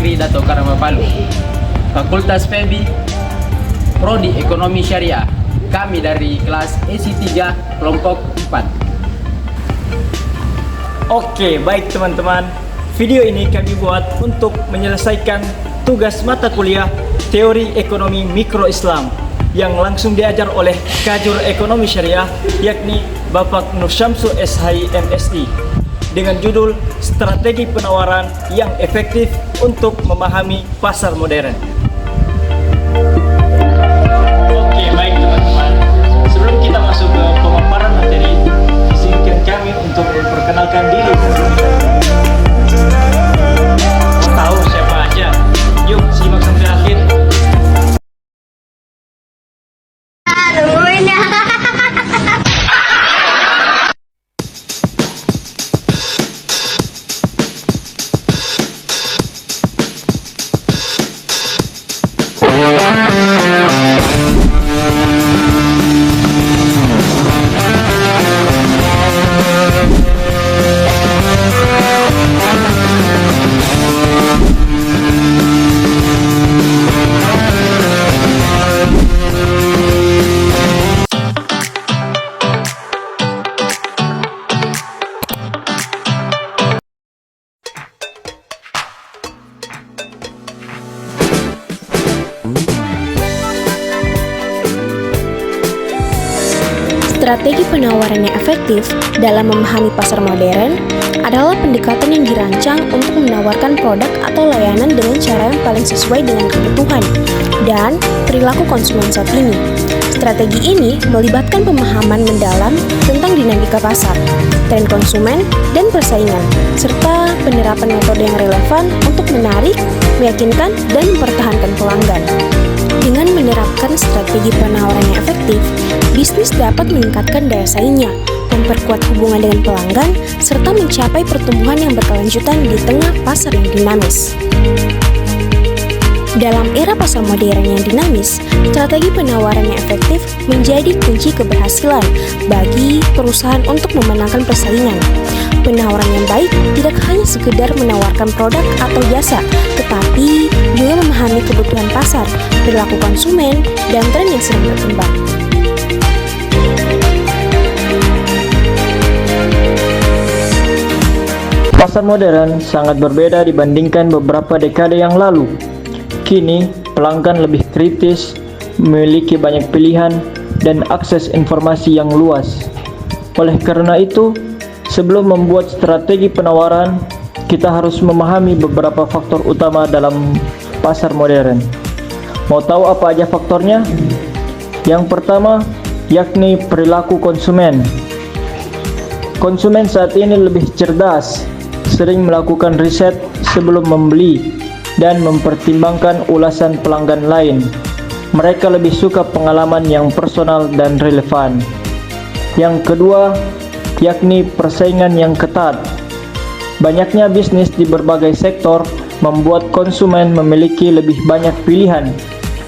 Negeri Dato Karama Palu. Fakultas FEBI, Prodi Ekonomi Syariah. Kami dari kelas EC3 kelompok 4. Oke, baik teman-teman. Video ini kami buat untuk menyelesaikan tugas mata kuliah Teori Ekonomi Mikro Islam yang langsung diajar oleh Kajur Ekonomi Syariah, yakni Bapak Nur Syamsu SHI MSI, dengan judul Strategi Penawaran yang Efektif untuk Memahami Pasar Modern. Oke, baik teman-teman. Sebelum kita masuk ke pemaparan materi, izinkan kami untuk memperkenalkan diri. Tahu siapa aja? Yuk, simak sampai akhir. Strategi penawaran yang efektif dalam memahami pasar modern adalah pendekatan yang dirancang untuk menawarkan produk atau layanan dengan cara yang paling sesuai dengan kebutuhan dan perilaku konsumen saat ini. Strategi ini melibatkan pemahaman mendalam tentang dinamika pasar, tren konsumen, dan persaingan, serta penerapan metode yang relevan untuk menarik, meyakinkan, dan mempertahankan pelanggan. Dengan menerapkan strategi penawaran yang efektif, bisnis dapat meningkatkan daya saingnya, memperkuat hubungan dengan pelanggan, serta mencapai pertumbuhan yang berkelanjutan di tengah pasar yang dinamis. Dalam era pasar modern yang dinamis, strategi penawaran yang efektif menjadi kunci keberhasilan bagi perusahaan untuk memenangkan persaingan. Penawaran yang baik tidak hanya sekedar menawarkan produk atau jasa, tetapi juga memahami kebutuhan pasar, perilaku konsumen, dan tren yang sedang berkembang. Pasar modern sangat berbeda dibandingkan beberapa dekade yang lalu. Kini, pelanggan lebih kritis, memiliki banyak pilihan, dan akses informasi yang luas. Oleh karena itu, sebelum membuat strategi penawaran, kita harus memahami beberapa faktor utama dalam pasar modern. Mau tahu apa aja faktornya? Yang pertama, yakni perilaku konsumen. Konsumen saat ini lebih cerdas, sering melakukan riset sebelum membeli, dan mempertimbangkan ulasan pelanggan lain. Mereka lebih suka pengalaman yang personal dan relevan. Yang kedua, yakni persaingan yang ketat. Banyaknya bisnis di berbagai sektor membuat konsumen memiliki lebih banyak pilihan.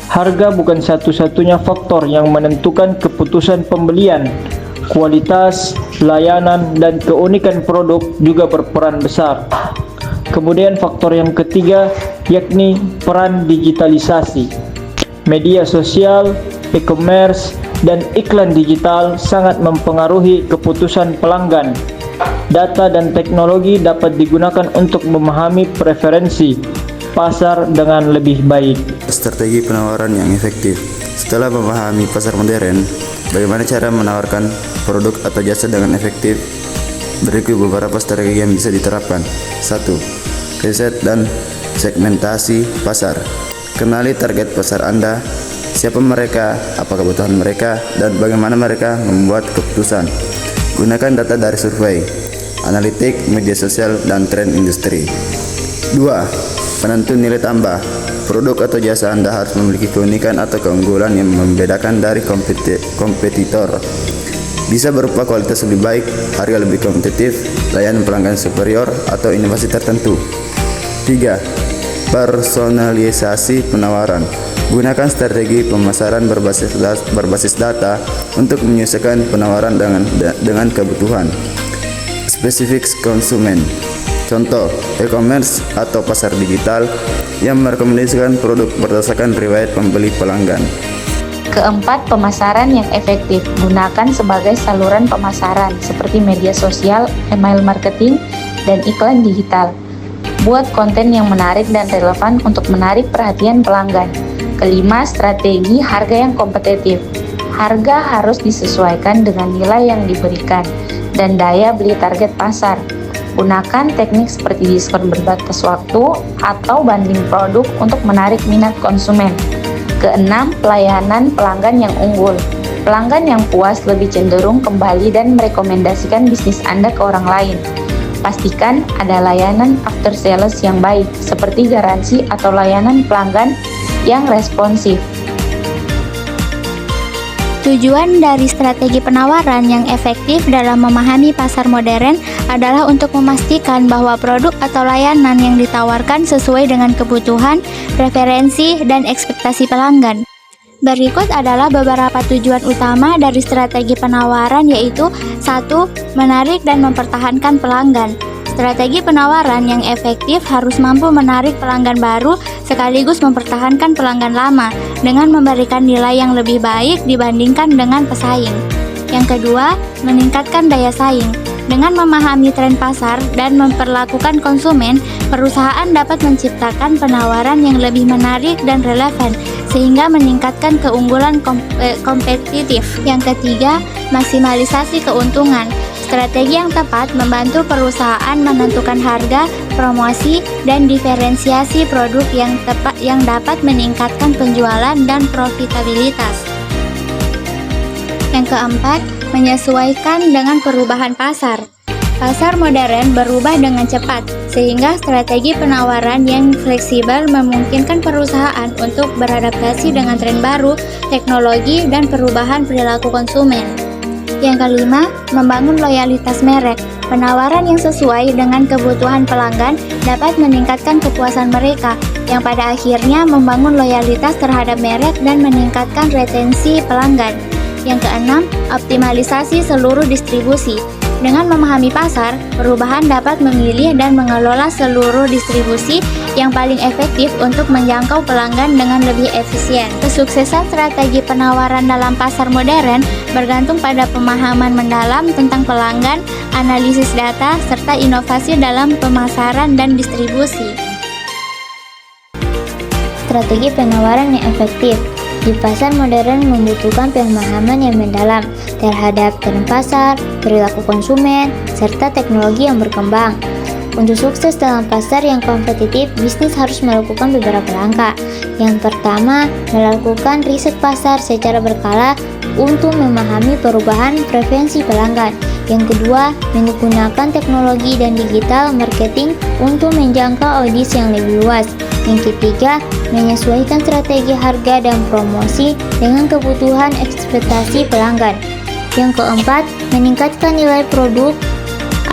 Harga bukan satu-satunya faktor yang menentukan keputusan pembelian. Kualitas, layanan, dan keunikan produk juga berperan besar. Kemudian faktor yang ketiga yakni peran digitalisasi. Media sosial, e-commerce, dan iklan digital sangat mempengaruhi keputusan pelanggan. Data dan teknologi dapat digunakan untuk memahami preferensi pasar dengan lebih baik. Strategi penawaran yang efektif. Setelah memahami pasar modern, bagaimana cara menawarkan produk atau jasa dengan efektif? Berikut beberapa strategi yang bisa diterapkan. 1. Riset dan segmentasi pasar. Kenali target pasar Anda, siapa mereka, apa kebutuhan mereka, dan bagaimana mereka membuat keputusan. Gunakan data dari survei, analitik, media sosial, dan tren industri. 2. Penentu nilai tambah. Produk atau jasa Anda harus memiliki keunikan atau keunggulan yang membedakan dari kompetitor. Bisa berupa kualitas lebih baik, harga lebih kompetitif, layanan pelanggan superior, atau inovasi tertentu. 3. Personalisasi penawaran. Gunakan strategi pemasaran berbasis data untuk menyesuaikan penawaran dengan kebutuhan spesifik konsumen. Contoh, e-commerce atau pasar digital yang merekomendasikan produk berdasarkan riwayat pembeli pelanggan. Keempat, pemasaran yang efektif. Gunakan sebagai saluran pemasaran seperti media sosial, email marketing, dan iklan digital. Buat konten yang menarik dan relevan untuk menarik perhatian pelanggan. Kelima, strategi harga yang kompetitif. Harga harus disesuaikan dengan nilai yang diberikan dan daya beli target pasar. Gunakan teknik seperti diskon berbatas waktu atau banding produk untuk menarik minat konsumen. Keenam, pelayanan pelanggan yang unggul. Pelanggan yang puas lebih cenderung kembali dan merekomendasikan bisnis Anda ke orang lain. Pastikan ada layanan after sales yang baik, seperti garansi atau layanan pelanggan yang responsif. Tujuan dari strategi penawaran yang efektif dalam memahami pasar modern adalah untuk memastikan bahwa produk atau layanan yang ditawarkan sesuai dengan kebutuhan, preferensi, dan ekspektasi pelanggan. Berikut adalah beberapa tujuan utama dari strategi penawaran, yaitu 1. Menarik dan mempertahankan pelanggan. Strategi penawaran yang efektif harus mampu menarik pelanggan baru sekaligus mempertahankan pelanggan lama dengan memberikan nilai yang lebih baik dibandingkan dengan pesaing. Yang kedua, meningkatkan daya saing. Dengan memahami tren pasar dan memperlakukan konsumen, perusahaan dapat menciptakan penawaran yang lebih menarik dan relevan sehingga meningkatkan keunggulan kompetitif. Yang ketiga, maksimalisasi keuntungan. Strategi yang tepat membantu perusahaan menentukan harga, promosi, dan diferensiasi produk yang dapat meningkatkan penjualan dan profitabilitas. Yang keempat, menyesuaikan dengan perubahan pasar. Pasar modern berubah dengan cepat, sehingga strategi penawaran yang fleksibel memungkinkan perusahaan untuk beradaptasi dengan tren baru, teknologi, dan perubahan perilaku konsumen. Yang kelima, membangun loyalitas merek. Penawaran yang sesuai dengan kebutuhan pelanggan dapat meningkatkan kepuasan mereka, yang pada akhirnya membangun loyalitas terhadap merek dan meningkatkan retensi pelanggan. Yang keenam, optimalisasi seluruh distribusi. Dengan memahami pasar, perusahaan dapat memilih dan mengelola seluruh distribusi yang paling efektif untuk menjangkau pelanggan dengan lebih efisien. Kesuksesan strategi penawaran dalam pasar modern bergantung pada pemahaman mendalam tentang pelanggan, analisis data, serta inovasi dalam pemasaran dan distribusi. Strategi penawaran yang efektif. Di pasar modern membutuhkan pemahaman yang mendalam terhadap tren pasar, perilaku konsumen, serta teknologi yang berkembang. Untuk sukses dalam pasar yang kompetitif, bisnis harus melakukan beberapa langkah. Yang pertama, melakukan riset pasar secara berkala untuk memahami perubahan preferensi pelanggan. Yang kedua, menggunakan teknologi dan digital marketing untuk menjangkau audiens yang lebih luas. Yang ketiga, menyesuaikan strategi harga dan promosi dengan kebutuhan ekspektasi pelanggan. Yang keempat, meningkatkan nilai produk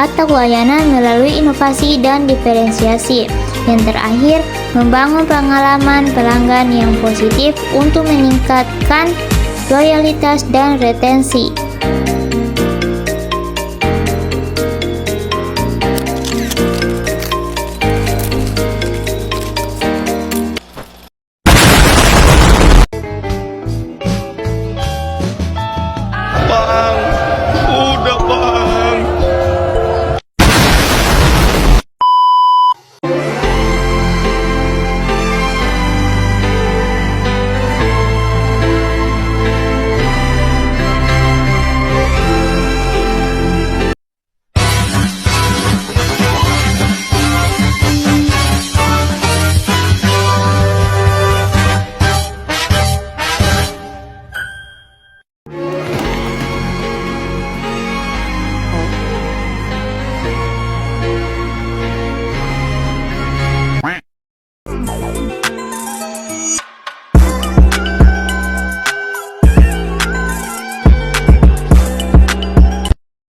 atau layanan melalui inovasi dan diferensiasi. Yang terakhir, membangun pengalaman pelanggan yang positif untuk meningkatkan loyalitas dan retensi.